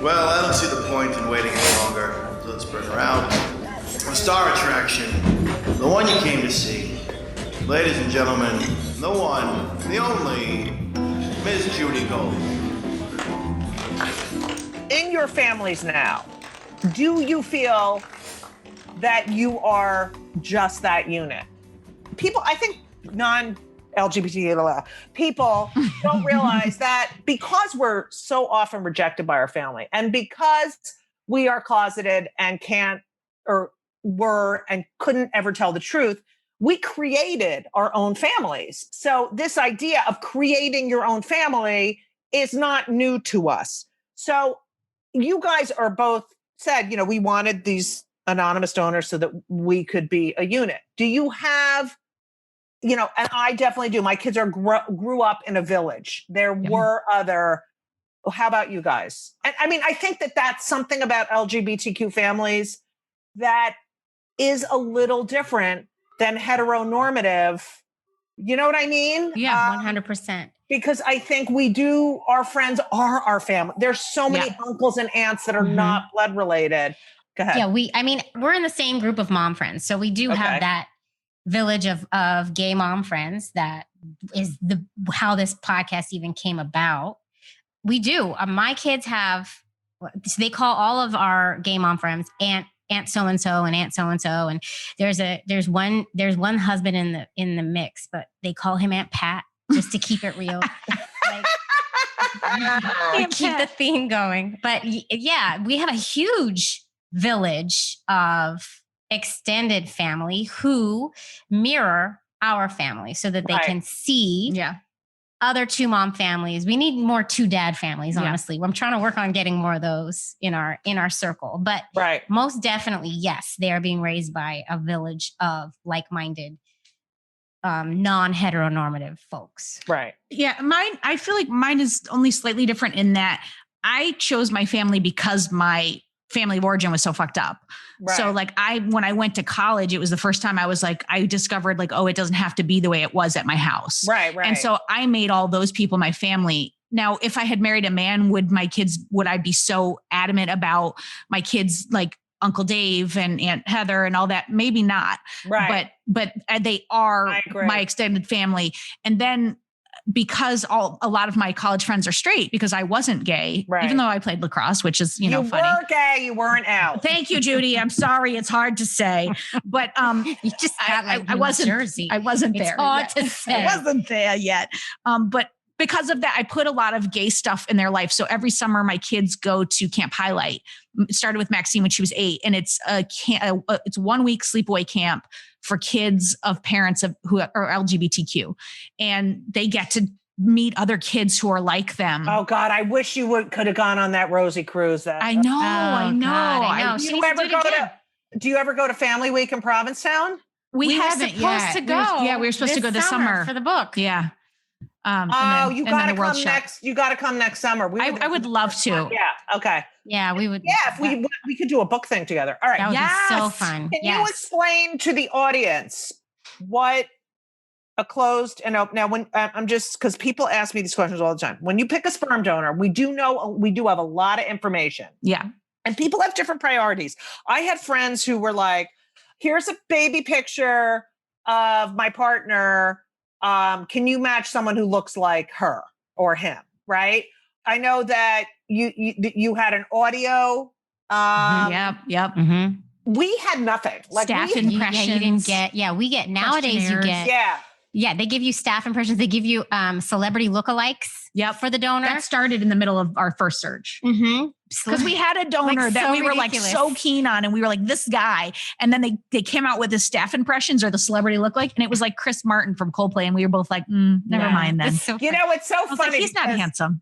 Well, I don't see the point in waiting any longer, so let's bring her out. The star attraction, the one you came to see. Ladies and gentlemen, the one, the only, Miss Judy Gold. In your families now, do you feel that you are just that unit? People, I think non-LGBT people don't realize that because we're so often rejected by our family and because we are closeted and can't or were and couldn't ever tell the truth, we created our own families. So this idea of creating your own family is not new to us. So you guys are both said, we wanted these anonymous donors so that we could be a unit. Do you have, and I definitely do. My kids grew up in a village. There were other, how about you guys? And I mean, I think that that's something about LGBTQ families that is a little different than heteronormative. You know what I mean? Yeah, 100%. Because I think our friends are our family. There's so many uncles and aunts that are not blood related. Go ahead. Yeah, we're in the same group of mom friends. So we do have that village of gay mom friends. That is how this podcast even came about. We do. My kids have, so they call all of our gay mom friends Aunt so-and-so and Aunt so-and-so. And there's one husband in the mix, but they call him Aunt Pat just to keep it real. Keep the theme going. But yeah, we have a huge village of extended family who mirror our family so that they can see other two mom families. We need more two dad families, honestly. I'm trying to work on getting more of those in our circle. But most definitely, yes, they are being raised by a village of like-minded non-heteronormative folks. Right. Yeah. I feel like mine is only slightly different in that I chose my family because my family of origin was so fucked up. Right. So when I went to college, it was the first time I discovered it doesn't have to be the way it was at my house. Right. And so I made all those people my family. Now, if I had married a man, would I be so adamant about my kids, like Uncle Dave and Aunt Heather and all that? Maybe not. Right. But they are my extended family. And then because a lot of my college friends are straight because I wasn't gay, even though I played lacrosse, which is, funny. You were gay, you weren't out. Thank you, Judy. I'm sorry. It's hard to say, but you just got I wasn't, Jersey. I wasn't there. It's hard to say. I wasn't there yet. But because of that, I put a lot of gay stuff in their life. So every summer my kids go to Camp Highlight. It started with Maxine when she was 8, and it's it's 1 week sleepaway camp for kids of parents who are LGBTQ, and they get to meet other kids who are like them. Oh God, I wish you could have gone on that Rosie cruise. I know. Do you ever go to Family Week in Provincetown? We haven't supposed to go. We were supposed to go this summer for the book. Yeah. You got to come next. You got to come next summer. I would love to. Yeah. Okay. Yeah, we would. Yeah, if we could do a book thing together. All right. That would be so fun. Can you explain to the audience what a closed and open? Now, when I'm just because people ask me these questions all the time. When you pick a sperm donor, we do have a lot of information. Yeah. And people have different priorities. I had friends who were like, "Here's a baby picture of my partner. Can you match someone who looks like her or him?" Right? I know that you had an audio. Yep. Mm-hmm. We had nothing. Staff impressions. You didn't get. Yeah, we get nowadays. You get. Yeah, they give you staff impressions. They give you celebrity lookalikes. Yep. For the donor. That started in the middle of our first search. Mm-hmm. Because we had a donor that we were so keen on, and we were like, this guy. And then they came out with the staff impressions or the celebrity lookalike, and it was like Chris Martin from Coldplay, and we were both like, never mind then. It's so funny. He's not handsome.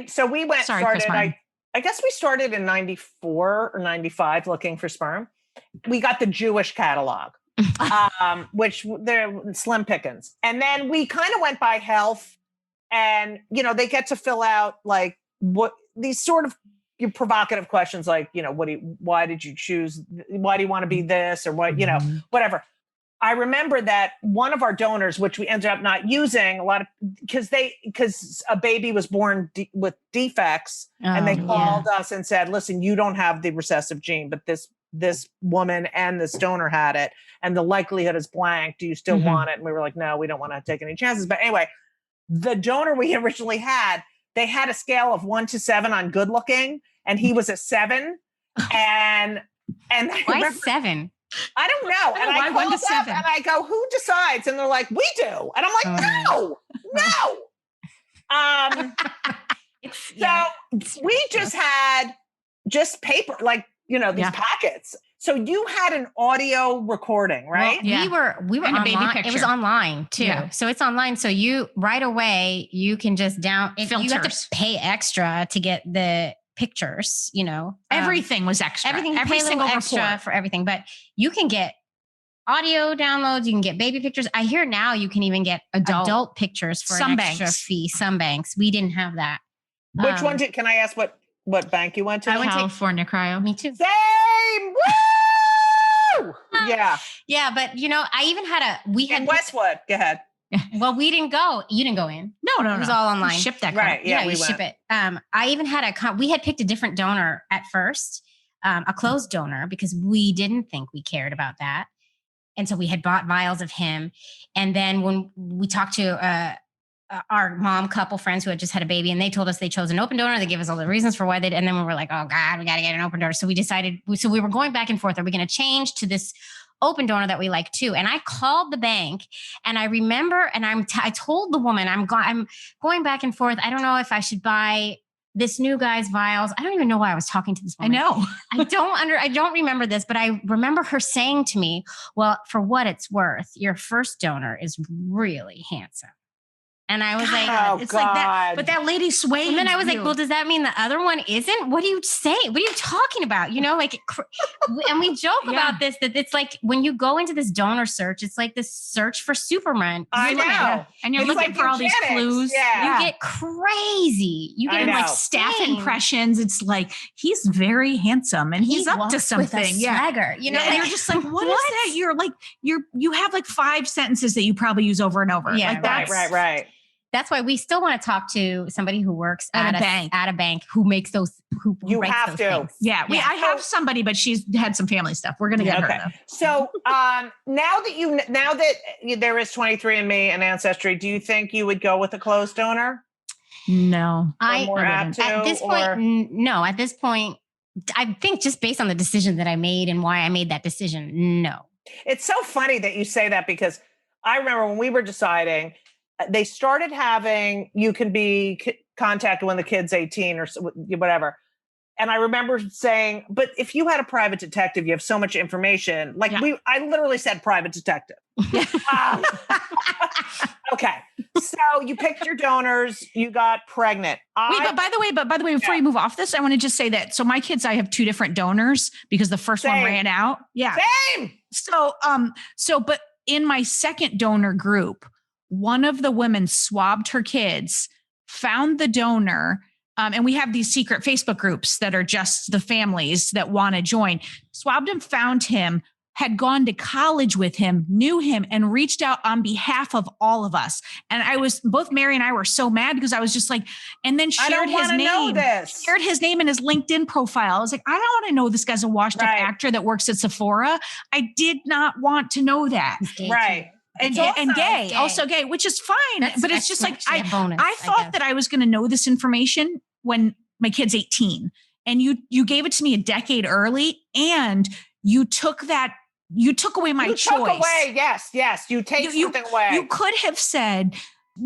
So we went. I guess we started in 94 or 95 looking for sperm. We got the Jewish catalog. Which they're slim pickings. And then we kind of went by health, and, they get to fill out like what these sort of provocative questions, like, why did you choose? Why do you want to be this or what, whatever. I remember that one of our donors, which we ended up not using a lot of, because a baby was born with defects, and they called us and said, "Listen, you don't have the recessive gene, but this woman and this donor had it, and the likelihood is blank. Do you still want it?" And we were like, "No, we don't want to take any chances." But anyway, the donor we originally had, they had a scale of 1 to 7 on good looking, and he was a 7, and why 7? I don't know. And I called up and I go, "Who decides?" And they're like, "We do." And I'm like, no. So we just had paper, like, these packets. So you had an audio recording, right? Well, we were and online. A baby picture. It was online too. Yeah. So it's online. So you right away, you can just if you have to pay extra to get the pictures, everything was extra. Every single extra report. For everything, but you can get audio downloads. You can get baby pictures. I hear now you can even get adult pictures for an extra fee. Some banks, we didn't have that. Which one can I ask what bank you went to? I went to California Cryo. Me too. Same. Woo! Yeah. Yeah, but I even had we had in Westwood. Go ahead. Well, we didn't go. You didn't go in. No. It was all online. We shipped that. Right. Yeah, we ship it. I even had we had picked a different donor at first, a closed donor, because we didn't think we cared about that. And so we had bought vials of him. And then when we talked to our mom couple friends who had just had a baby, and they told us they chose an open donor, they gave us all the reasons for why they did. And then we were like, oh God, we got to get an open donor. So we decided, we were going back and forth. Are we going to change to this open donor that we like too? And I called the bank, and I remember, and I told the woman, I'm going back and forth. I don't know if I should buy this new guy's vials. I don't even know why I was talking to this woman. I know. I don't remember this, but I remember her saying to me, "Well, for what it's worth, your first donor is really handsome." And I was like, it's like that. But that lady swayed. And then I was like, well, does that mean the other one isn't? What do you say? What are you talking about? And we joke about this, that it's like when you go into this donor search, it's like this search for Superman. I know. Yeah. And you're looking for all these clues. Yeah. You get crazy. You get like staff impressions. It's like, he's very handsome and he's up to something. With a swagger, and you're just like, what is that? You're like, you have like 5 sentences that you probably use over and over. Yeah. Like right. That's why we still want to talk to somebody who works at a bank who makes those, who you writes have those to. things. Yeah. I have somebody, but she's had some family stuff. We're going to get her though. So now that there is 23andMe and Ancestry, do you think you would go with a closed donor? No. At this point, I think just based on the decision that I made and why I made that decision, no. It's so funny that you say that, because I remember when we were deciding, they started having, you can be contacted when the kid's 18 or whatever. And I remember saying, but if you had a private detective, you have so much information. I literally said private detective. Okay. So you picked your donors, you got pregnant. But by the way, before you move off this, I want to just say that. So my kids, I have 2 different donors because the first one ran out. Yeah. Same. But in my second donor group, one of the women swabbed her kids, found the donor, and we have these secret Facebook groups that are just the families that want to join. Swabbed him, found him, had gone to college with him, knew him, and reached out on behalf of all of us. And both Mary and I were so mad because I was just like, and then shared his name. Shared his name in his LinkedIn profile. I was like, I don't want to know this guy's a washed up actor that works at Sephora. I did not want to know that. Right. And gay, which is fine. But it's just like, I thought that I was going to know this information when my kid's 18, and you gave it to me a decade early, and you took away my choice. Yes. You take something away. You could have said,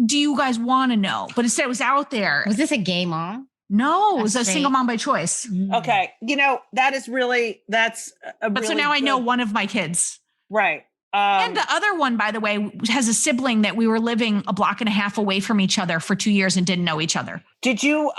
do you guys want to know? But instead it was out there. Was this a gay mom? No, it was a single mom by choice. Okay. That's so now I know one of my kids. Right. And the other one, by the way, has a sibling that we were living a block and a half away from each other for 2 years and didn't know each other. Did you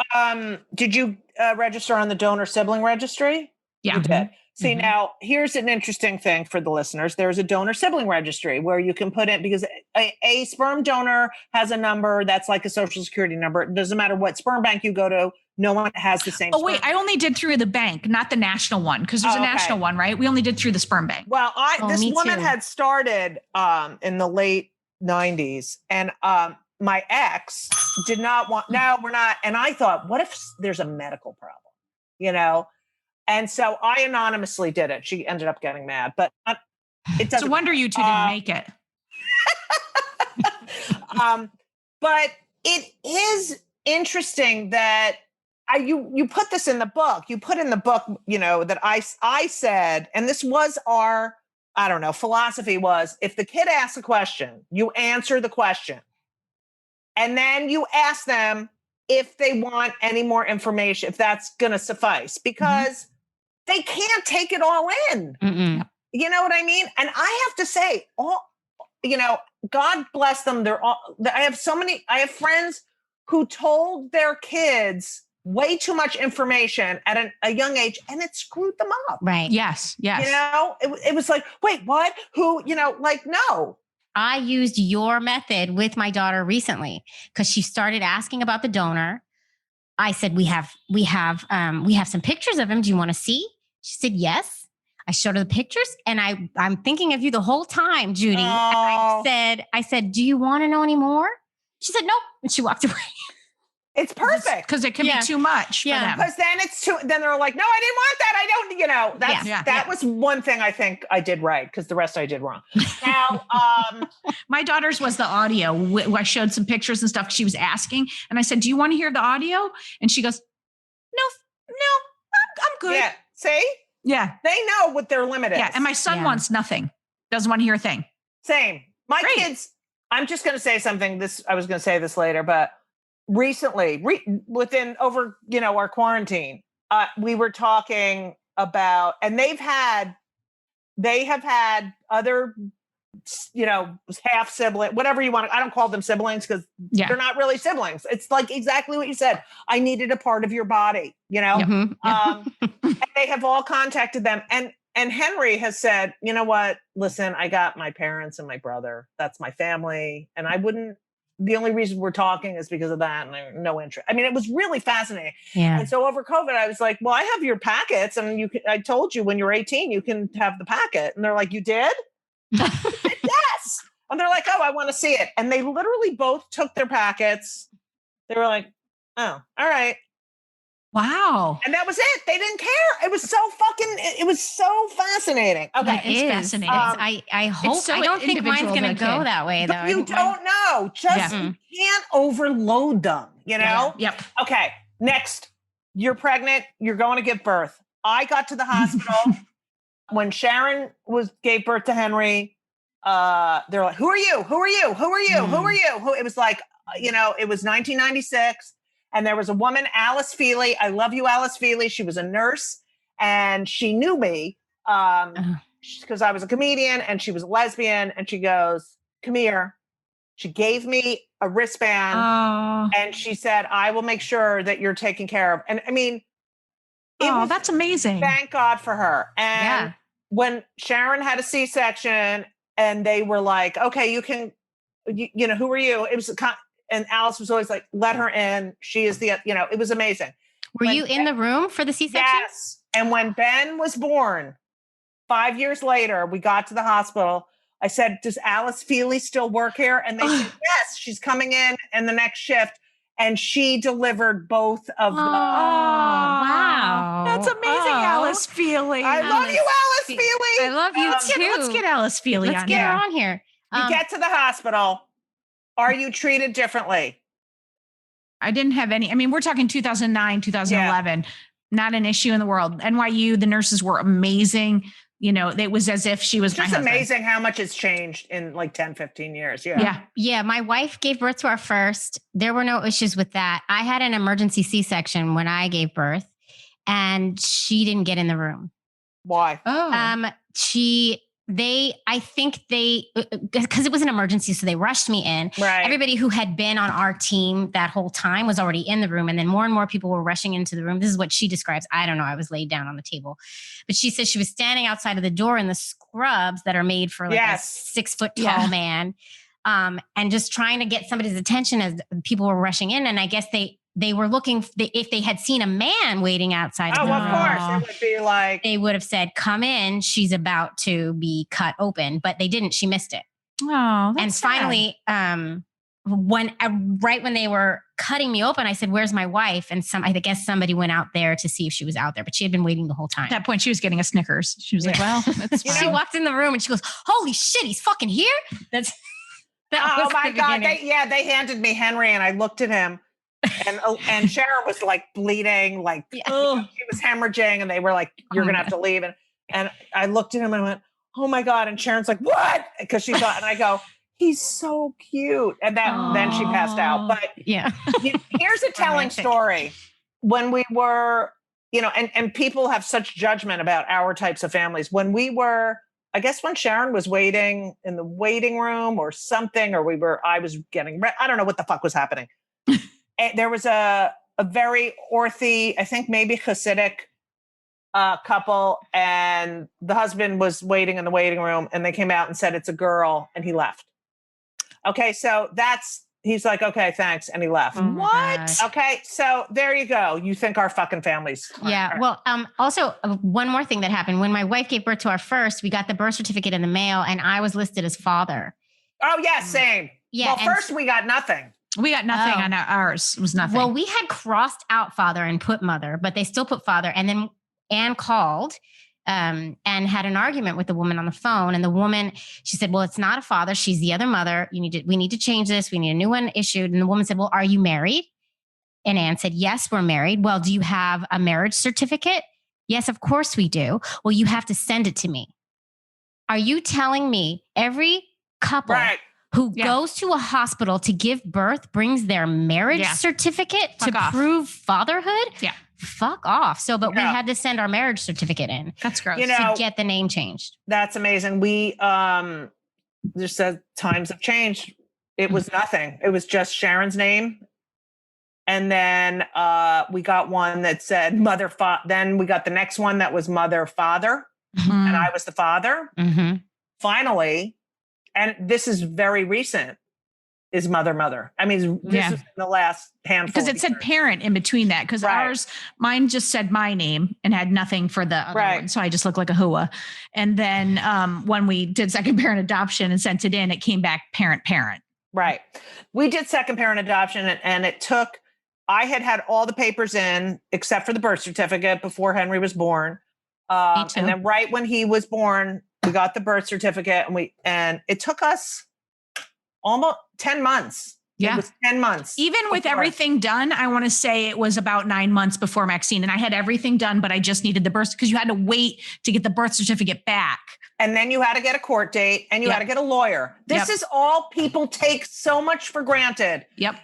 register on the donor sibling registry? Yeah. You did. See, now here's an interesting thing for the listeners. There's a donor sibling registry where you can put in, because a sperm donor has a number that's like a social security number. It doesn't matter what sperm bank you go to, No one has the same. Oh, wait, I only did through the bank, not the national one. Cause there's a national one, right? We only did through the sperm bank. Well, this me woman too. had started in the late 90s, and my ex did not want, no, we're not. And I thought, what if there's a medical problem, you know? And so I anonymously did it. She ended up getting mad, but it It's doesn't. a wonder you two didn't make it. But it is interesting that you put this in the book. You put in the book, you know, that I said, and this was our, I don't know, philosophy was, if the kid asks a question, you answer the question. And then you ask them if they want any more information, if that's going to suffice, because they can't take it all in. Mm-mm. You know what I mean? And I have to say, God bless them. I have friends who told their kids way too much information at a young age, and it screwed them up. Right. Yes. Yes. You know, it was like, wait, what? Who, you know, like, no. I used your method with my daughter recently because she started asking about the donor. I said, we have some pictures of him. Do you want to see? She said, yes. I showed her the pictures, and I'm thinking of you the whole time, Judy. Oh. And I said, do you want to know any more? She said, nope. And she walked away. It's perfect. Because it can be too much for them. Because then they're like, no, I didn't want that. I don't, you know, that was one thing I think I did right, because the rest I did wrong. Now, my daughter's was the audio. I showed some pictures and stuff. She was asking, and I said, do you want to hear the audio? And she goes, no, I'm good. Yeah. See? Yeah. They know what their limit is. Yeah. And my son wants nothing. Doesn't want to hear a thing. Same. My kids, I'm just going to say something. I was going to say this later, but recently, within over, you know, our quarantine, we were talking about, and they have had other, you know, half sibling, whatever you want. I don't call them siblings because they're not really siblings. It's like exactly what you said. I needed a part of your body, you know? And they have all contacted them. And Henry has said, you know what, listen, I got my parents and my brother. That's my family. And the only reason we're talking is because of that, and I have no interest. I mean, it was really fascinating. Yeah. And so over COVID, I was like, well, I have your packets, and I told you when you're 18, you can have the packet. And they're like, you did? Yes. And they're like, oh, I want to see it. And they literally both took their packets. They were like, oh, all right. Wow. And that was it. They didn't care. It was so fascinating. Okay. It's fascinating. I hope, so I don't think mine's going to go that way though. You don't know. Just you can't overload them, you know? Yep. Okay. Next, you're pregnant. You're going to give birth. I got to the hospital when Sharon gave birth to Henry. They're like, who are you? Who are you? Who are you? Who are you? It was like, you know, it was 1996. And there was a woman, Alice Feely. I love you, Alice Feely. She was a nurse, and she knew me because I was a comedian, and she was a lesbian. And she goes, come here. She gave me a wristband, and she said, I will make sure that you're taken care of. And I mean, that's amazing. Thank God for her. And when Sharon had a C-section, and they were like, okay, you can, you know, who are you? It was and Alice was always like, let her in. She is the, you know, it was amazing. Were you in the room for the C-section? Yes. And when Ben was born, 5 years later, we got to the hospital. I said, does Alice Feely still work here? And they said, yes, she's coming in the next shift. And she delivered both of the. Wow. That's amazing, Alice Feely. I love you, Alice Feely. I love you too. Let's get Alice Feely Let's get her on here. You get to the hospital. Are you treated differently? I didn't have any. I mean, we're talking 2009, 2011. Not an issue in the world. NYU, the nurses were amazing. You know, it was as if she was just amazing how much it's changed in like 10, 15 years. Yeah. My wife gave birth to our first. There were no issues with that. I had an emergency C-section when I gave birth, and she didn't get in the room. Why? I think because it was an emergency, so they rushed me in. Right. Everybody who had been on our team that whole time was already in the room. And then more and more people were rushing into the room. This is what she describes. I don't know. I was laid down on the table, but she said she was standing outside of the door in the scrubs that are made for like a 6 foot tall man. And just trying to get somebody's attention as people were rushing in. And I guess they were looking, if they had seen a man waiting outside Oh, of the of room, course. It would be like, they would have said, come in, she's about to be cut open, but they didn't. She missed it. Oh, that's And sad. finally, right when they were cutting me open, I said, where's my wife? And I guess somebody went out there to see if she was out there, but she had been waiting the whole time. At that point, she was getting a Snickers. She was like, well, that's fine. She walked in the room and she goes, holy shit, he's fucking here. That oh was my the God. beginning. They handed me Henry and I looked at him and Sharon was like bleeding, like she was hemorrhaging and they were like, you're going to have to leave. And I looked at him and I went, oh my God. And Sharon's like, what? Because she thought, and I go, he's so cute. And then she passed out. But yeah, here's a telling story. When we were, and people have such judgment about our types of families. When we were, I guess when Sharon was waiting in the waiting room or something, or I was getting ready. I don't know what the fuck was happening. And there was a very orthy, I think maybe Hasidic couple, and the husband was waiting in the waiting room and they came out and said, it's a girl, and he left. Okay. So he's like, okay, thanks. And he left. Oh what? Okay. So there you go. You think our fucking families. Yeah. Well, also one more thing that happened when my wife gave birth to our first, we got the birth certificate in the mail and I was listed as father. Oh yeah. Same. Yeah. Well, first we got nothing. We got nothing on ours. It was nothing. Well, we had crossed out father and put mother, but they still put father. And then Anne called and had an argument with the woman on the phone. And the woman, she said, well, it's not a father. She's the other mother. We need to change this. We need a new one issued. And the woman said, well, are you married? And Anne said, yes, we're married. Well, do you have a marriage certificate? Yes, of course we do. Well, you have to send it to me. Are you telling me every couple who goes to a hospital to give birth brings their marriage certificate to prove fatherhood? Yeah. Fuck off. So, but we had to send our marriage certificate in. That's gross. To get the name changed. That's amazing. We just said times have changed. It was nothing. It was just Sharon's name. And then we got one that said mother, then we got the next one that was mother, father. Mm-hmm. And I was the father. Mm-hmm. Finally, and this is very recent, is mother. I mean, this is in the last handful. Because it said parent in between that. Because mine just said my name and had nothing for the other one. So I just looked like a hua. And then when we did second parent adoption and sent it in, it came back parent. Right. We did second parent adoption and it took, I had all the papers in except for the birth certificate before Henry was born. And then right when he was born, we got the birth certificate and it took us almost 10 months. Yeah. It was 10 months. Even with everything done, I want to say it was about 9 months before Maxine. And I had everything done, but I just needed the birth because you had to wait to get the birth certificate back. And then you had to get a court date and you had to get a lawyer. This is all people take so much for granted. Yep.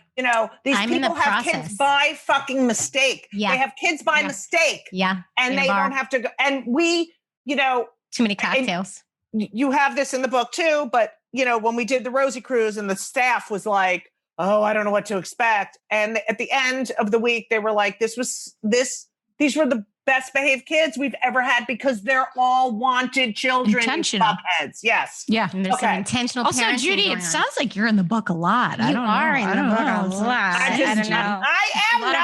These people have kids by fucking mistake. Yeah. They have kids by mistake. Yeah. And they don't have to go. And we, too many cocktails. You have this in the book too, but when we did the Rosie Cruise and the staff was like, oh, I don't know what to expect. And at the end of the week, they were like, these were the best behaved kids we've ever had because they're all wanted children. Intentional. Fuckheads. Yes. Yeah. And there's some intentional also, Judy, it sounds like you're in the book a lot. You are in the book a lot. I don't know. I am not.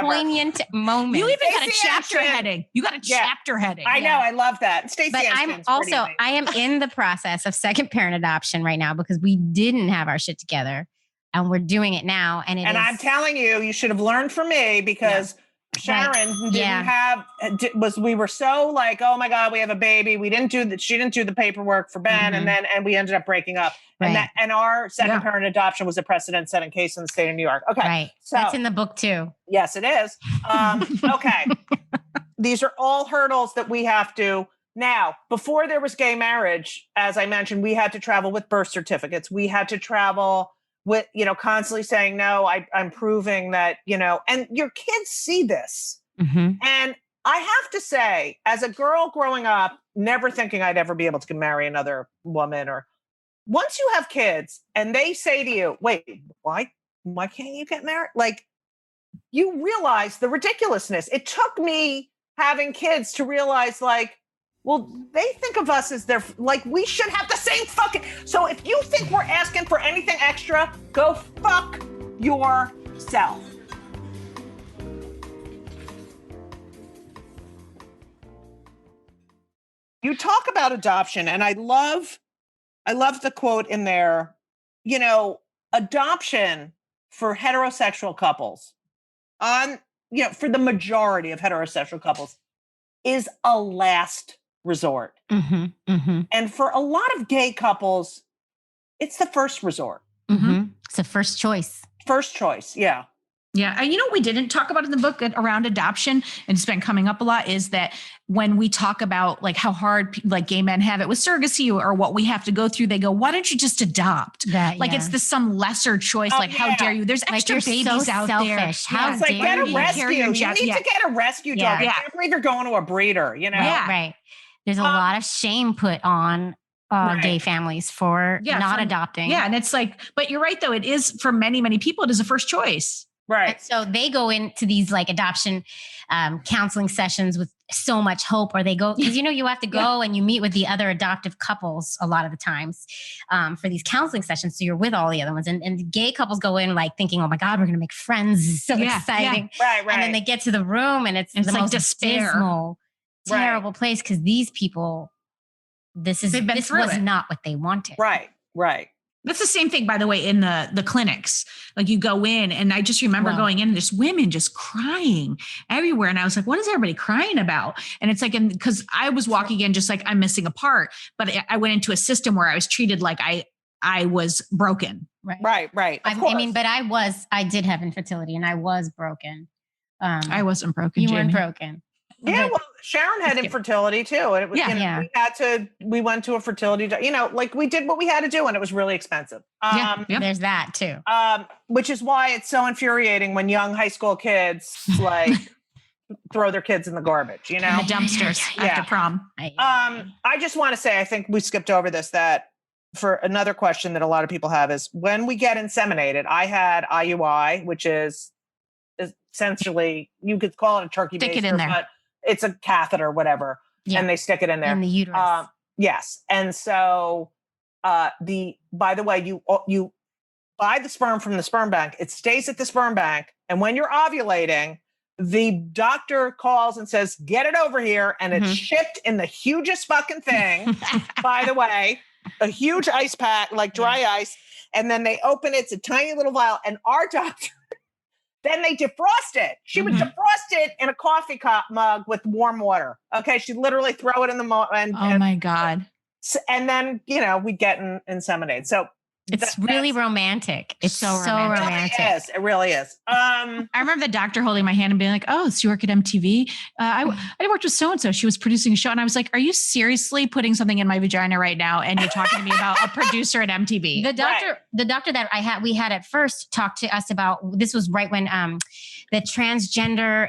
Poignant moment. You even got a chapter heading. You got a chapter heading. I know. I love that. Stacey, but I am in the process of second parent adoption right now because we didn't have our shit together and we're doing it now. And I'm telling you, you should have learned from me because Sharon we were so like, oh my God, we have a baby. She didn't do the paperwork for Ben. Mm-hmm. And we ended up breaking up. Right. And our second parent adoption was a precedent setting case in the state of New York. Okay. Right. So that's in the book too. Yes, it is. Okay. These are all hurdles that we have to. Now, before there was gay marriage, as I mentioned, we had to travel with birth certificates. We had to travel with, constantly saying, no, I'm proving that, and your kids see this. Mm-hmm. And I have to say, as a girl growing up, never thinking I'd ever be able to marry another woman, or once you have kids and they say to you, wait, why can't you get married? Like, you realize the ridiculousness. It took me having kids to realize, like, well, they think of us as we should have the same fucking. So if you think we're asking for anything extra, go fuck your self. You talk about adoption, and I love the quote in there, adoption for heterosexual couples for the majority of heterosexual couples is a last resort. Mm-hmm, mm-hmm. And for a lot of gay couples, it's the first resort. Mm-hmm. It's a first choice. First choice. Yeah. Yeah. And what we didn't talk about in the book around adoption, and it's been coming up a lot, is that when we talk about like how hard like gay men have it with surrogacy or what we have to go through, they go, why don't you just adopt? It's some lesser choice. How dare you? There's extra babies out selfish. there. How It's like, get a rescue. You need to get a rescue dog. You can't believe you're going to a breeder, Right. There's a lot of shame put on gay families for not adopting. Yeah. And it's like, but you're right though. It is for many, many people, it is a first choice. Right. And so they go into these like adoption counseling sessions with so much hope, or they go, because you have to go and you meet with the other adoptive couples a lot of the times for these counseling sessions. So you're with all the other ones, and the gay couples go in like thinking, oh my God, we're going to make friends. This is so exciting. Yeah. Right. And then they get to the room and it's the like most despair. dismal, terrible place, because these people, this was not what they wanted. Right. That's the same thing, by the way, in the clinics. Like you go in, and I just remember going in and there's women just crying everywhere. And I was like, what is everybody crying about? And it's like, because I was walking in just like I'm missing a part, but I went into a system where I was treated like I was broken. Right. But I did have infertility and I was broken. I wasn't broken. You weren't broken. Yeah, well, Sharon had infertility too, and it was we went to a fertility, we did what we had to do, and it was really expensive. There's that too. Which is why it's so infuriating when young high school kids like throw their kids in the garbage, in the dumpsters after prom. I just want to say, I think we skipped over this, that for another question that a lot of people have is when we get inseminated. I had IUI, which is essentially, you could call it a turkey baster, stick it in there. But it's a catheter, whatever, and they stick it in there. In the uterus. Yes. And so by the way, you buy the sperm from the sperm bank. It stays at the sperm bank. And when you're ovulating, the doctor calls and says, get it over here. And it's shipped in the hugest fucking thing, by the way, a huge ice pack, like dry ice. And then they open it. It's a tiny little vial. And our doctor, then they defrost it. She would defrost it in a coffee mug with warm water. Okay. She'd literally throw it in the my God. And then, we'd get inseminated. So it's really romantic. It's so romantic. It really is. I remember the doctor holding my hand and being like, oh, so you work at MTV? I worked with so-and-so. She was producing a show. And I was like, are you seriously putting something in my vagina right now? And you're talking to me about a producer at MTV. The doctor that we had at first talked to us about, this was right when the transgender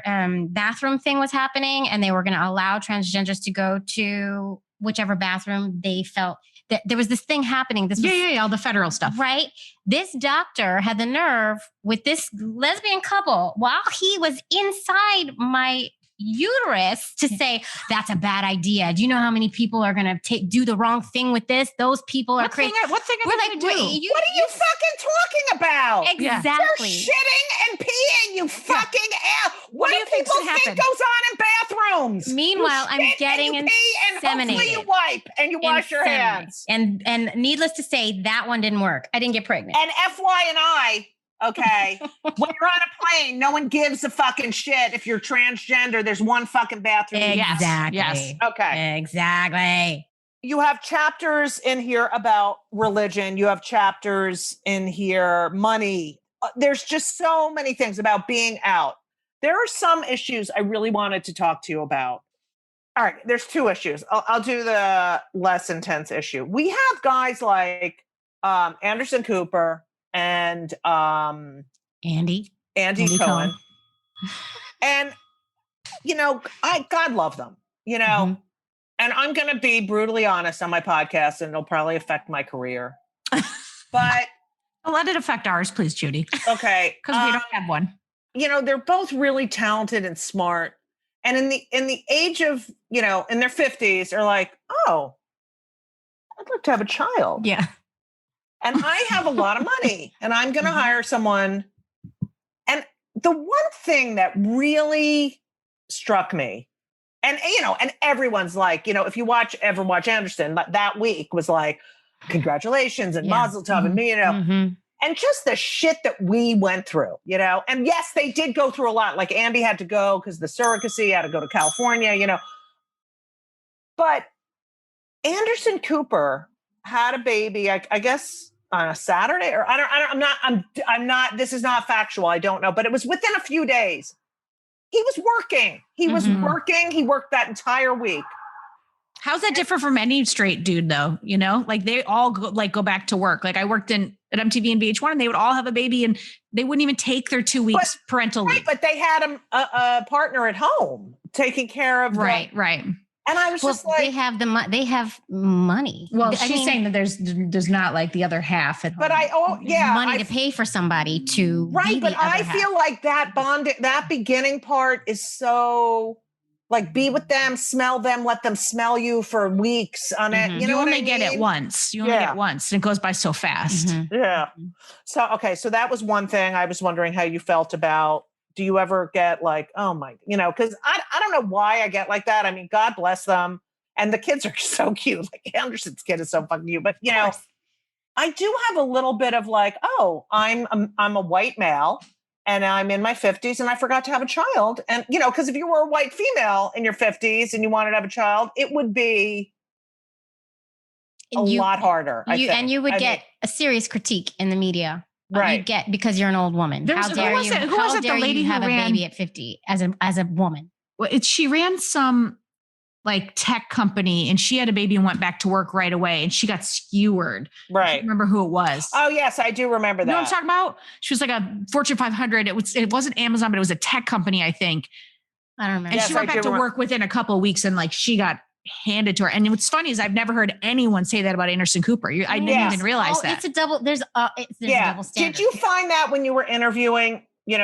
bathroom thing was happening, and they were going to allow transgenders to go to whichever bathroom they felt that there was this thing happening. This was, all the federal stuff. Right. This doctor had the nerve with this lesbian couple while he was inside my uterus to say, that's a bad idea. Do you know how many people are going to do the wrong thing with this? Those people are crazy. What thing are they going to do? What are you fucking talking about? Exactly. You're shitting and peeing, you fucking ass. What do you think goes on in bathrooms? Meanwhile, I'm getting inseminated. And hopefully you wipe and you wash your hands. And needless to say, that one didn't work. I didn't get pregnant. And FY&I, okay, when you're on a plane, no one gives a fucking shit. If you're transgender, there's one fucking bathroom. Exactly. Yes. Okay. Exactly. You have chapters in here about religion. You have chapters in here, money. There's just so many things about being out. There are some issues I really wanted to talk to you about. All right, there's two issues. I'll do the less intense issue. We have guys like Anderson Cooper and Andy Cohen. And, God love them, and I'm going to be brutally honest on my podcast, and it'll probably affect my career, but I'll let it affect ours, please, Judy. Okay. Because we don't have one. They're both really talented and smart. And in the age of, in their 50s, they're like, oh, I'd like to have a child. Yeah. And I have a lot of money, and I'm going to hire someone. the one thing that really struck me, and everyone's like, if you ever watch Anderson, that week was like, congratulations and Mazel Tov, and and just the shit that we went through, and yes, they did go through a lot. Like Andy had to go because the surrogacy, had to go to California, but Anderson Cooper had a baby, I guess on a Saturday, or I'm not, this is not factual. I don't know, but it was within a few days. He was working. He was working. He worked that entire week. How's that different from any straight dude though? Like they all go back to work. Like I worked at MTV and VH1 and they would all have a baby and they wouldn't even take their 2 weeks parental leave. But they had a partner at home taking care of Right. And I was just like, they have money. Well, she's saying that there's not like the other half at home. But money to pay for somebody to right. But I feel like that beginning part is so like, be with them, smell them, let them smell you for weeks on it. You only get it once. You only get it once, and it goes by so fast. Yeah. So so that was one thing I was wondering how you felt about. Do you ever get like, oh my, because I don't know why I get like that. I mean, God bless them. And the kids are so cute. Like Anderson's kid is so fucking cute. But, I do have a little bit of like, oh, I'm a white male and I'm in my 50s and I forgot to have a child. And, because if you were a white female in your 50s and you wanted to have a child, it would be a lot harder. And you would get a serious critique in the media. Right. You get because you're an old woman. How dare you have a baby at 50 as a woman? Well, she ran some like tech company and she had a baby and went back to work right away and she got skewered. Right. I don't remember who it was. Oh yes, I do remember that. You know what I'm talking about? She was like a Fortune 500. It wasn't Amazon, but it was a tech company, I think. I don't remember. And she went back to work within a couple of weeks and like she got handed to her. And what's funny is I've never heard anyone say that about Anderson Cooper. I didn't even realize that. It's a double. There's a double standard. Did you find that when you were interviewing? There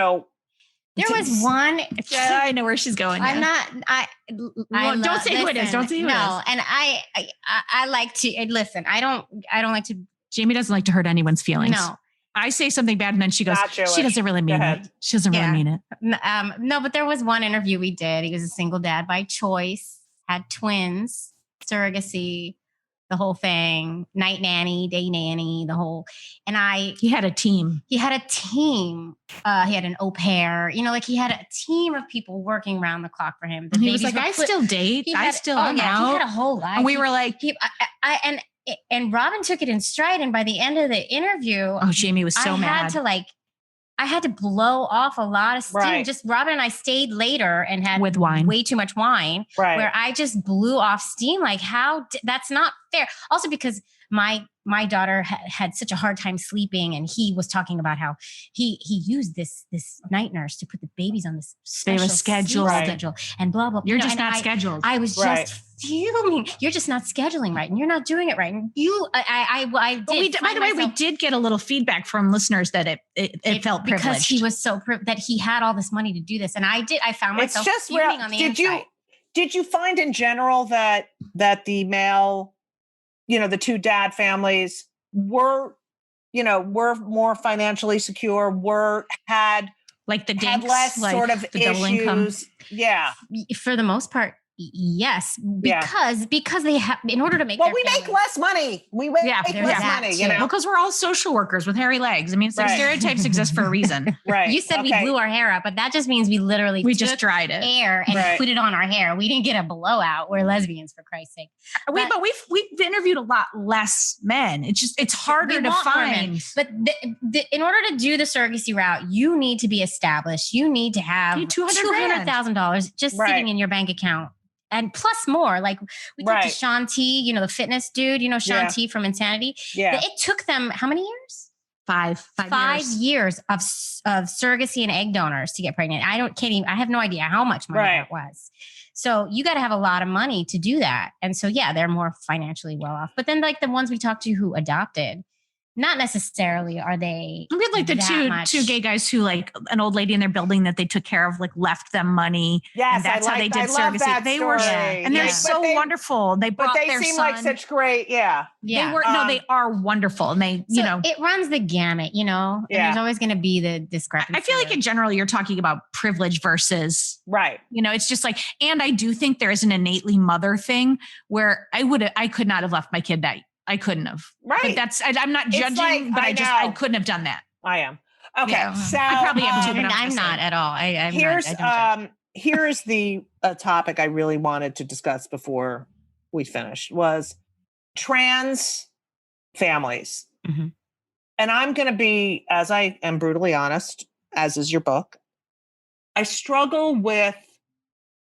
was one. Yeah, I know where she's going. I'm not. Don't say who it is. Don't say who it is. No, and I like to listen. I don't like to. Jaimie doesn't like to hurt anyone's feelings. No. I say something bad and then she goes, she doesn't really mean it. She doesn't really mean it. No, but there was one interview we did. He was a single dad by choice. Had twins, surrogacy, the whole thing, night nanny, day nanny, the whole, he had a team. He had an au pair, like he had a team of people working around the clock for him. He was like, I still date. I still am out. He had a whole life. And we were like, and Robin took it in stride. And by the end of the interview, Jaimie was so mad. I had to blow off a lot of steam. Right. Just Robin and I stayed later and had with wine, way too much wine, where I just blew off steam. Like that's not fair. Also because my daughter had such a hard time sleeping, and he was talking about how he used this night nurse to put the babies on this special schedule and blah blah. You're just not scheduled. I was just fuming. You're just not scheduling right, and you're not doing it right. And I did. By the way, we did get a little feedback from listeners that it felt privileged because he was so that he had all this money to do this, and I found myself fuming on the inside. Did you find in general that the male, the two dad families were more financially secure, had like the had less sort of the double income? Yeah. For the most part, yes, because they have, in order to make we make less money. We make less money, Well, because we're all social workers with hairy legs. I mean, it's like stereotypes exist for a reason. Right. You said we blew our hair up, but that just means we just dried it, hair and put it on our hair. We didn't get a blowout. We're lesbians, for Christ's sake. But we've interviewed a lot less men. It's harder to find. But in order to do the surrogacy route, you need to be established. You need to have $200,000 just sitting in your bank account. And plus more, like we talked to Sean T, the fitness dude, Sean T from Insanity. Yeah. It took them how many years? 5 years of surrogacy and egg donors to get pregnant. I have no idea how much money that was. So you got to have a lot of money to do that. And so, they're more financially well off. But then like the ones we talked to who adopted, not necessarily are they. I mean, like the two gay guys who like an old lady in their building that they took care of, like left them money. Yes, and that's how they did I love service. that They story. were, and they're so wonderful. They brought but they their seem son. like such great, Yeah. They are wonderful, and they, it runs the gamut, and there's always going to be the discrepancy. I feel like in general, you're talking about privilege versus right. It's just like, and I do think there is an innately mother thing where I could not have left my kid that. I couldn't have. Right. But I'm not judging, but I couldn't have done that. I am. Okay. So I probably am too, but I'm not at all. Here's the topic I really wanted to discuss before we finished was trans families. Mm-hmm. And I'm going to be, as I am brutally honest, as is your book, I struggle with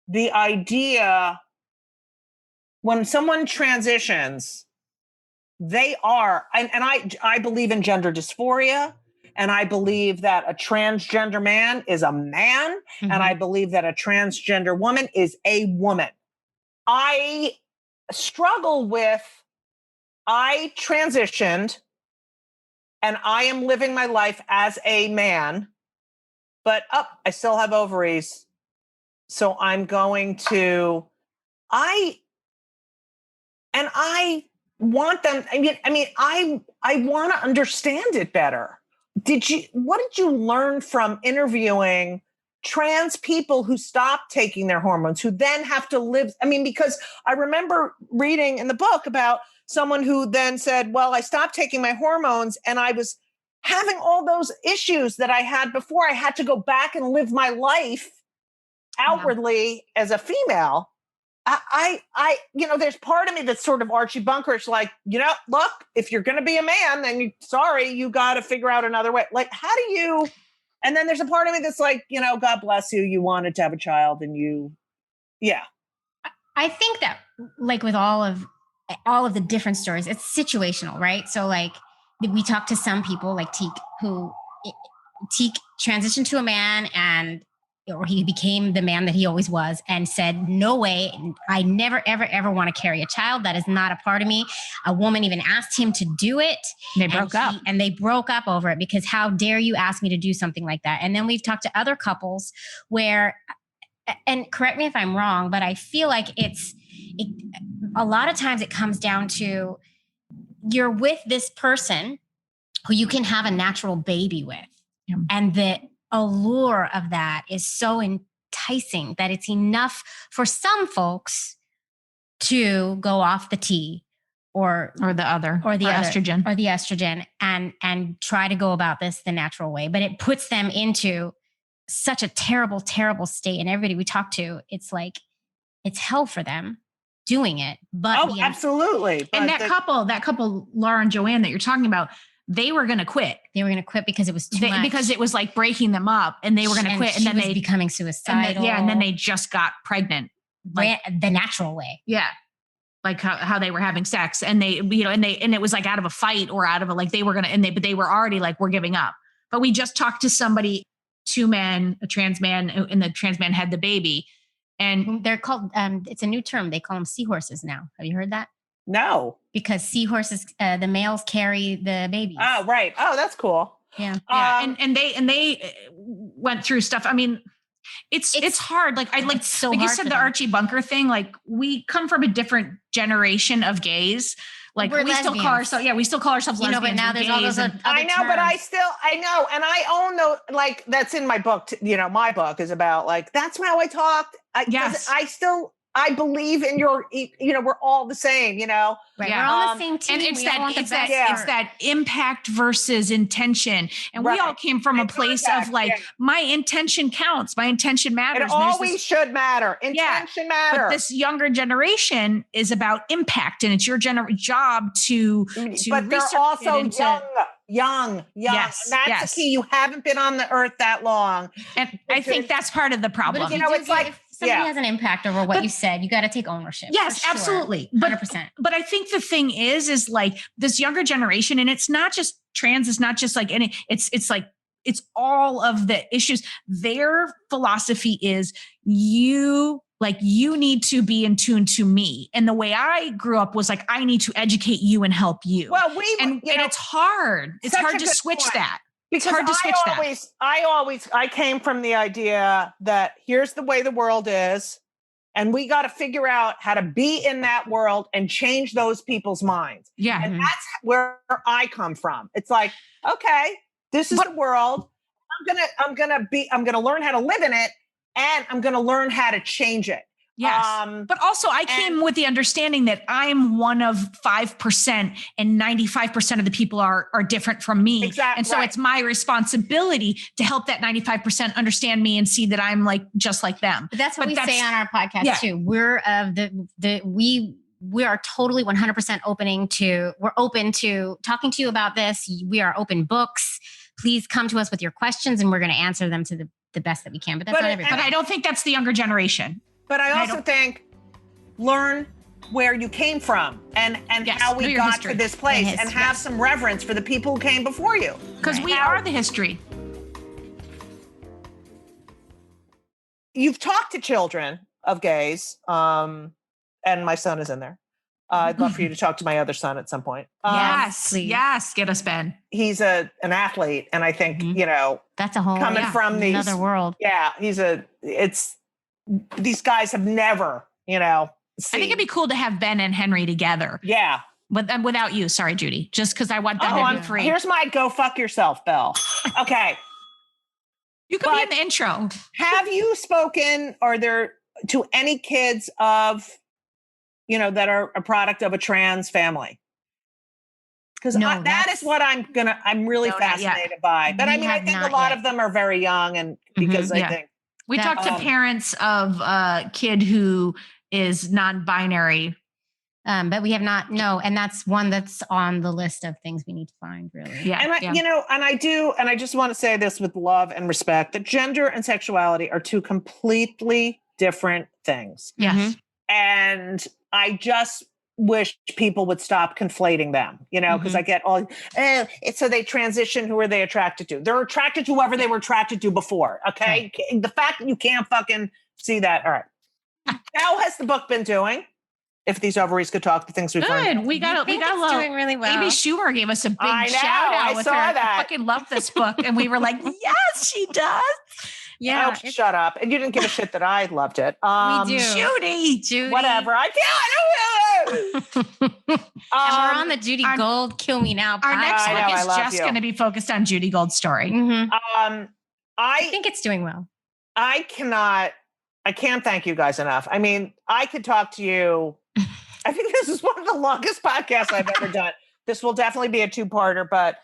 the idea when someone transitions, they are, and I believe in gender dysphoria, and I believe that a transgender man is a man, and I believe that a transgender woman is a woman. I struggle with, I transitioned, and I am living my life as a man, but I still have ovaries, so I'm going to, I want them. I want to understand it better. What did you learn from interviewing trans people who stopped taking their hormones, who then have to live? Because I remember reading in the book about someone who then said, well, I stopped taking my hormones and I was having all those issues that I had before. I had to go back and live my life outwardly as a female. There's part of me that's sort of Archie Bunkerish, like, look, if you're going to be a man, then you got to figure out another way. Like, how do you, and then there's a part of me that's like, God bless you. You wanted to have a child and I think that like with all of the different stories, it's situational, right? So like we talked to some people like Teak transitioned to a man or he became the man that he always was and said, no way, I never, ever, ever want to carry a child. That is not a part of me. A woman even asked him to do it. They broke up. And they broke up over it because how dare you ask me to do something like that? And then we've talked to other couples where, and correct me if I'm wrong, but I feel like a lot of times it comes down to you're with this person who you can have a natural baby with. Yeah. And the allure of that is so enticing that it's enough for some folks to go off the T or the estrogen and try to go about this the natural way. But it puts them into such a terrible, terrible state. And everybody we talk to, it's like, it's hell for them doing it. But absolutely. And that couple, Laura and Joanne that you're talking about, they were going to quit. They were going to quit because it was too much. Because it was like breaking them up and they were going to quit. And then they becoming suicidal. And then they just got pregnant. Like, the natural way. Yeah. Like how they were having sex and they, and it was like out of a fight or out of but they were already like, we're giving up. But we just talked to somebody, 2 men, a trans man, and the trans man had the baby. And they're called, it's a new term. They call them seahorses now. Have you heard that? No. Because seahorses, the males carry the babies. Oh, right. Oh, that's cool. Yeah. And they went through stuff. I mean, it's hard. Like you said, the Archie Bunker thing, like we come from a different generation of gays. Like we still call ourselves lesbians. But now there's all those other I know, terms. but I know. And I own like, that's in my book, my book is about like, that's how I talked. Yes. I believe in your, we're all the same, Right. Yeah. We're all the same team. And it's that impact versus intention. And we all came from a place of like, my intention counts. My intention matters. It always should matter. Intention matters. But this younger generation is about impact, and it's your job to but they're also young. Yes, and that's the key. You haven't been on the earth that long. And I think that's part of the problem. But it's like, if somebody has an impact over what you said, you got to take ownership. Yes, absolutely. 100%. But I think the thing is like this younger generation, and it's not just trans, it's not just like any, it's like, it's all of the issues. Their philosophy is you Like you need to be in tune to me. And the way I grew up was like, I need to educate you and help you. Well, and it's hard. It's hard to switch point. that. Because it's hard to switch I came from the idea that here's the way the world is, and we got to figure out how to be in that world and change those people's minds. Yeah. And that's where I come from. It's like, okay, this is the world. I'm gonna learn how to live in it, and I'm gonna learn how to change it. Yes. But also I came with the understanding that I'm one of 5% and 95% of the people are different from me. Exactly. And so it's my responsibility to help that 95% understand me and see that I'm like, just like them. But that's what we say on our podcast too. We're we are totally 100% we're open to talking to you about this. We are open books. Please come to us with your questions and we're going to answer them to the best that we can. But that's not everybody. But I don't think that's the younger generation. But I also think learn where you came from and how we got to this place and have some reverence for the people who came before you. Because we are the history. You've talked to children of gays, and my son is in there. I'd love for you to talk to my other son at some point. Yes, get us Ben. He's an athlete, and I think that's a whole coming from another world. Yeah, these guys have never, seen. I think it'd be cool to have Ben and Henry together. Yeah. But without you, sorry, Judy, just because I want them to be free. Here's my go fuck yourself, Belle. Okay. You could be in the intro. Have you spoken, to any kids of, that are a product of a trans family? Because that is what I'm really fascinated by. But I think a lot of them are very young, and because I think. We talked to parents of a kid who is non-binary. But we have not, and that's one that's on the list of things we need to find, really. Yeah. And I just want to say this with love and respect, that gender and sexuality are two completely different things. Yes. Mm-hmm. And I just wish people would stop conflating them, because I get all, so they transition. Who are they attracted to? They're attracted to whoever they were attracted to before. Okay. The fact that you can't fucking see that. All right. How has the book been doing? If these ovaries could talk, the things we've learned. We got doing really well. Amy Schumer gave us a big shout out. I saw that. I fucking love this book. And we were like, yes, she does. Yeah. Oh, shut up. And you didn't give a shit that I loved it. We do. Judy. Whatever. I feel and we're on the Judy Gold Kill Me Now podcast. Our next book is just going to be focused on Judy Gold's story. Mm-hmm. I think it's doing well. I can't thank you guys enough. I mean, I could talk to you. I think this is one of the longest podcasts I've ever done. This will definitely be a two-parter, but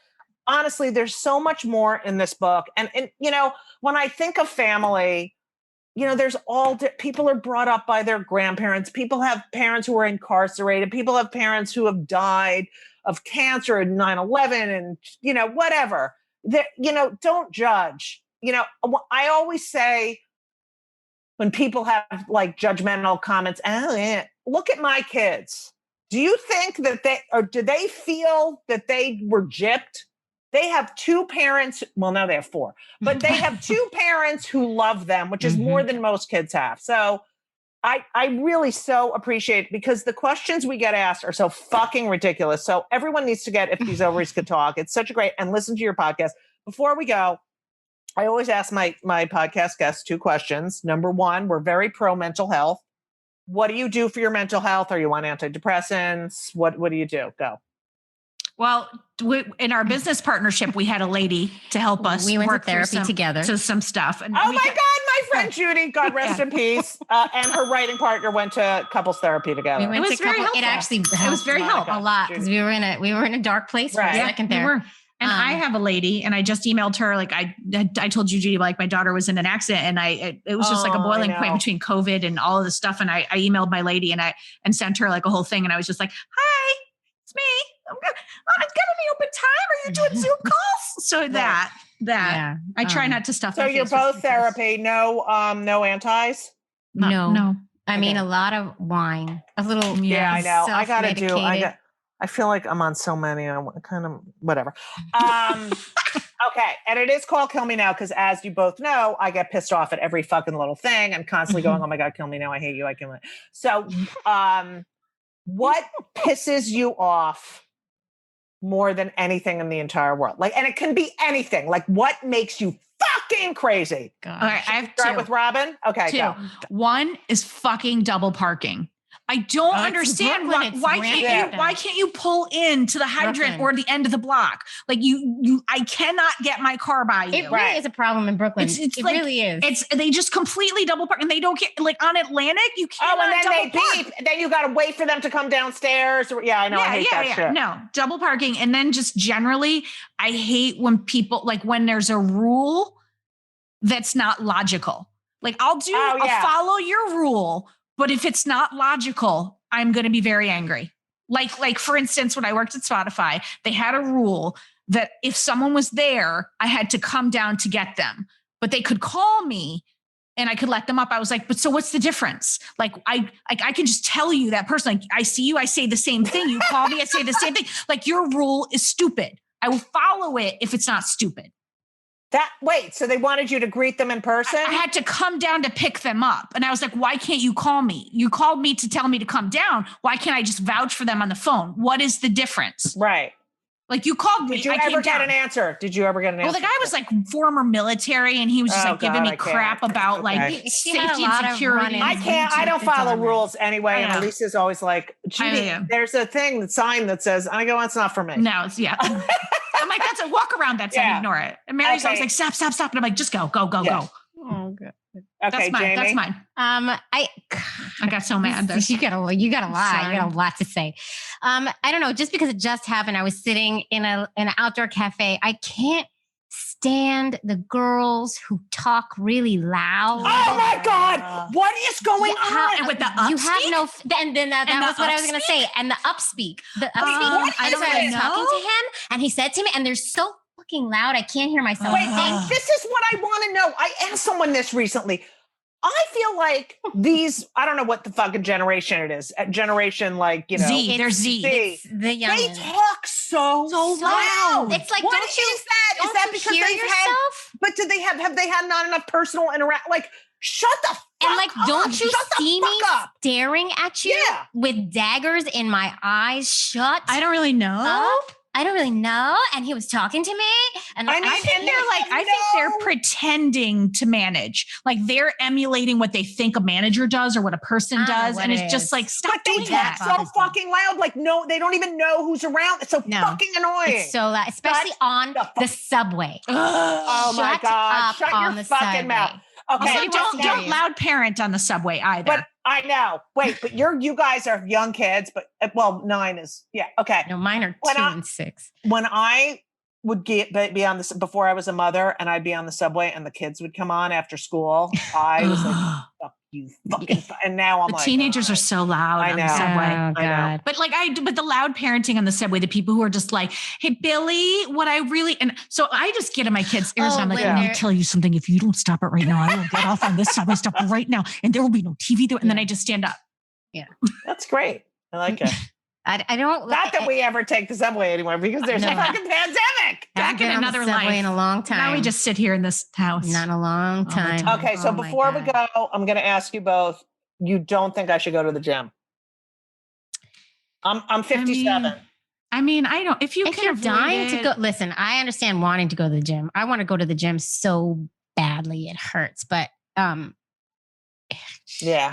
honestly, there's so much more in this book. And when I think of family, there's people are brought up by their grandparents. People have parents who are incarcerated. People have parents who have died of cancer and 9/11 and, whatever. Don't judge. I always say when people have like judgmental comments, look at my kids. Do you think that do they feel that they were gypped? They have two parents. Well, now they have four, but they have two parents who love them, which is more than most kids have. So I really so appreciate it, because the questions we get asked are so fucking ridiculous. So everyone needs to get If These Ovaries Could Talk. It's such a great, and listen to your podcast. Before we go, I always ask my podcast guests two questions. Number one, we're very pro mental health. What do you do for your mental health? Are you on antidepressants? What do you do? Go. Well, in our business partnership, we had a lady to help us. We went to therapy together. To some stuff. And my God, my friend Judy, God rest in peace, and her writing partner went to couples therapy together. It was very helpful. It was very helpful a lot, because we were in a dark place for a second there. We were. And I have a lady, and I just emailed her. Like I told you, Judy, like my daughter was in an accident, and it was just like a boiling point between COVID and all of this stuff. And I emailed my lady and sent her like a whole thing. And I was just like, "Hi, it's me. It's gonna be open time. Are you doing Zoom calls?" So I try not to stuff. So you're both therapy. No antis. No. I mean, a lot of wine, a little. Yeah, I know. I gotta do. I feel like I'm on so many. I kind of whatever. Okay, and it is called Kill Me Now because, as you both know, I get pissed off at every fucking little thing and constantly going, "Oh my god, kill me now! I hate you! I kill me." So, what pisses you off more than anything in the entire world? Like, and it can be anything. Like, what makes you fucking crazy? All right, I have Start two. with Robin. Okay, Two. go. One is fucking double parking. I don't understand Brooklyn, why it's can't rampant. you why can't you pull in to the hydrant Brooklyn. or the end of the block? Like I cannot get my car by you. It really is a problem in Brooklyn. It's it like, really is. They just completely double park and they don't get like on Atlantic. You can't. Oh, and then they double park. beep. And then you got to wait for them to come downstairs. Yeah, I know. I hate that shit. No, double parking. And then just generally, I hate when people like when there's a rule that's not logical. Like I'll follow your rule, but if it's not logical, I'm going to be very angry. Like for instance, when I worked at Spotify, they had a rule that if someone was there, I had to come down to get them, but they could call me and I could let them up. I was like, but so what's the difference? Like I can just tell you that person, like I see you, I say the same thing. You call me, I say the same thing. Like your rule is stupid. I will follow it if it's not stupid. So they wanted you to greet them in person? I had to come down to pick them up. And I was like, why can't you call me? You called me to tell me to come down. Why can't I just vouch for them on the phone? What is the difference? Right. Like you called me. Did you ever get an answer? Did you ever get an answer? Well, the guy was like former military and he was just giving me crap about like safety and security. I don't follow rules anyway. And Elisa's always like, Judy, there's a sign that says, I go, it's not for me. No, it's I'm like, that's a walk around. That's ignore it. And Mary's always like, stop. And I'm like, just go. Oh, good. Okay, that's mine. I got so mad. You got a lot. You got a lot to say. I don't know. Just because it just happened, I was sitting in an outdoor cafe. I can't stand the girls who talk really loud. Oh my God! What is going on? And with the upspeak? You have no. And then that was what I was going to say. And the upspeak. I started talking to him, and he said to me, and they're so fucking loud. I can't hear myself. Wait, this is what I want to know. I asked someone this recently. I feel like I don't know what the fucking generation it is. Generation Z. They're Z. It's the young. They talk so loud. It's like, what is that? Is that because hear yourself? But have they had not enough personal interaction? Like, shut the fuck up. And like, don't you see me staring at you with daggers in my eyes? I don't really know. I don't really know. And he was talking to me. And I think they're pretending to manage. Like they're emulating what they think a manager does or what a person does. And it's just like, stop doing that. So fucking loud. Like, no, they don't even know who's around. It's so fucking annoying. It's so loud, especially on the subway. Oh my God. Shut your fucking mouth. Okay. Also, don't loud parent on the subway either. But I know. Wait, but you guys are young kids, but 9 is, okay. No, mine are 2 and 6. When I would be on this before I was a mother and I'd be on the subway and the kids would come on after school, I was like, fuck you fucking, and now I'm the teenagers are so loud on the subway. Oh, God. I know. But the loud parenting on the subway, the people who are just like, hey, Billy, and so I just get in my kids' ears and I'm like, let me tell you something. If you don't stop it right now, I will get off on this subway stop right now. And there will be no TV there. And then I just stand up. Yeah. That's great. I like it. I don't. Not that we ever take the subway anymore because there's a fucking pandemic. Back in another life. In a long time. Now we just sit here in this house. Not a long time. Okay, so before we go, I'm going to ask you both. You don't think I should go to the gym? I'm 57. I don't. If you're dying to go, listen. I understand wanting to go to the gym. I want to go to the gym so badly it hurts, but yeah.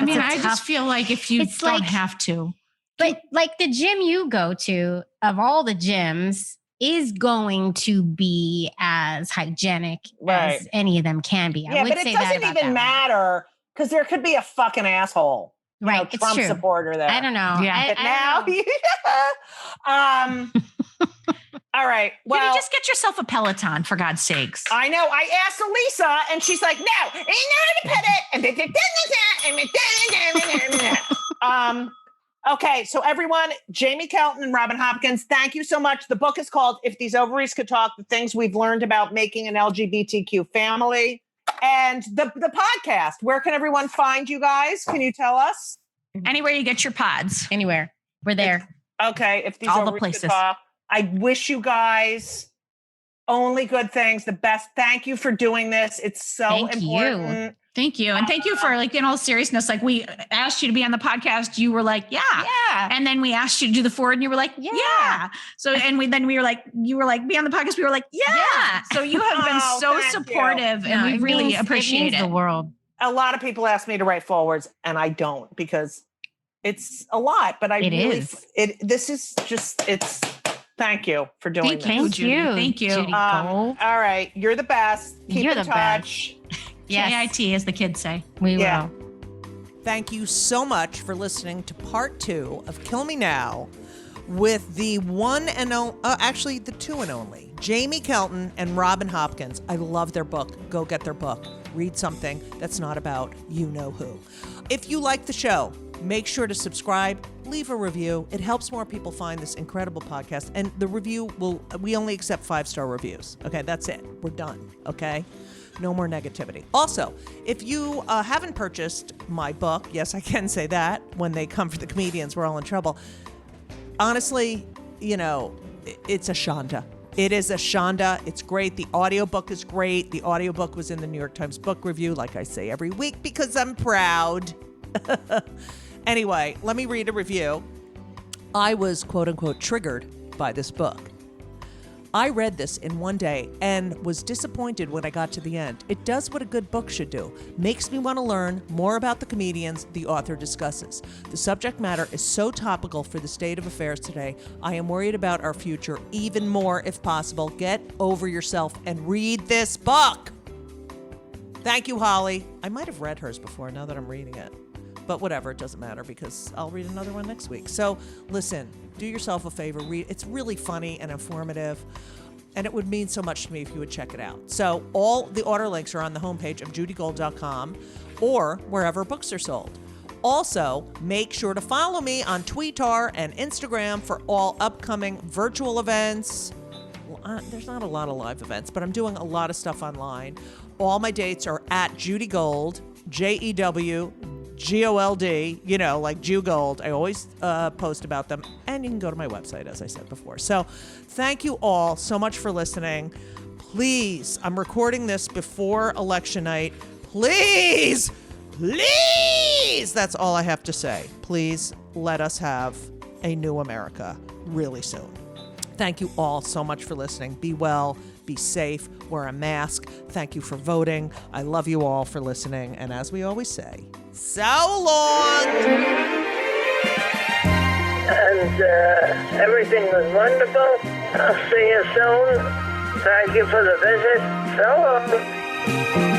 I just feel like if you don't have to. But like the gym you go to, of all the gyms, is going to be as hygienic as any of them can be. Yeah, but it doesn't even matter because there could be a fucking asshole. Right. It's Trump true. supporter there. I don't know. Yeah. All right. Well, can you just get yourself a Peloton for God's sakes? I know. I asked Elisa and she's like, no, ain't no to put it. Okay, so everyone, Jaimie Kelton and Robin Hopkins, thank you so much. The book is called If These Ovaries Could Talk, The Things We've Learned About Making an LGBTQ Family. And the podcast, where can everyone find you guys? Can you tell us? Anywhere you get your pods. Anywhere. We're there. Okay, If These All the Ovaries places. Could Talk. I wish you guys Only good things, the best. Thank you for doing this. It's so Thank you. important. Thank you. And thank you for, like, in all seriousness, like, we asked you to be on the podcast. You were like, yeah. And then we asked you to do the forward and you were like, yeah. So, and we were like, you were like, be on the podcast. We were like, yeah. So you have been so thank supportive No, and we it really means- appreciate means it. the world. A lot of people ask me to write forwards and I don't because it's a lot, but this is just, thank you for doing this. Thank Judy. you. Thank you. Judy All Gold. right. You're the best. Keep You're in the touch. Yes, KIT, as the kids say. we Yeah. will. Thank you so much for listening to part 2 of Kill Me Now with the one and only, actually the two and only, Jaimie Kelton and Robin Hopkins. I love their book. Go get their book. Read something that's not about you-know-who. If you like the show, make sure to subscribe, leave a review. It helps more people find this incredible podcast. And the review we only accept 5-star reviews. Okay, that's it. We're done. Okay? No more negativity. Also, if you haven't purchased my book, yes, I can say that. When they come for the comedians, we're all in trouble. Honestly, it's a shanda. It is a shanda. It's great. The audiobook is great. The audiobook was in the New York Times Book Review, like I say every week, because I'm proud. Anyway, let me read a review. I was, quote unquote, triggered by this book. I read this in one day and was disappointed when I got to the end. It does what a good book should do. Makes me want to learn more about the comedians the author discusses. The subject matter is so topical for the state of affairs today. I am worried about our future even more if possible. Get over yourself and read this book. Thank you, Holly. I might have read hers before now that I'm reading it. But whatever, it doesn't matter because I'll read another one next week. So listen, do yourself a favor. Read. It's really funny and informative. And it would mean so much to me if you would check it out. So all the order links are on the homepage of judygold.com or wherever books are sold. Also, make sure to follow me on Twitter and Instagram for all upcoming virtual events. There's not a lot of live events, but I'm doing a lot of stuff online. All my dates are at Judy Gold, JEWGOLD, like Jew Gold. I always post about them. And you can go to my website, as I said before. So thank you all so much for listening. Please, I'm recording this before election night. Please, that's all I have to say. Please let us have a new America really soon. Thank you all so much for listening. Be well, be safe, wear a mask. Thank you for voting. I love you all for listening. And as we always say, so long. And everything was wonderful. I'll see you soon. Thank you for the visit. So long.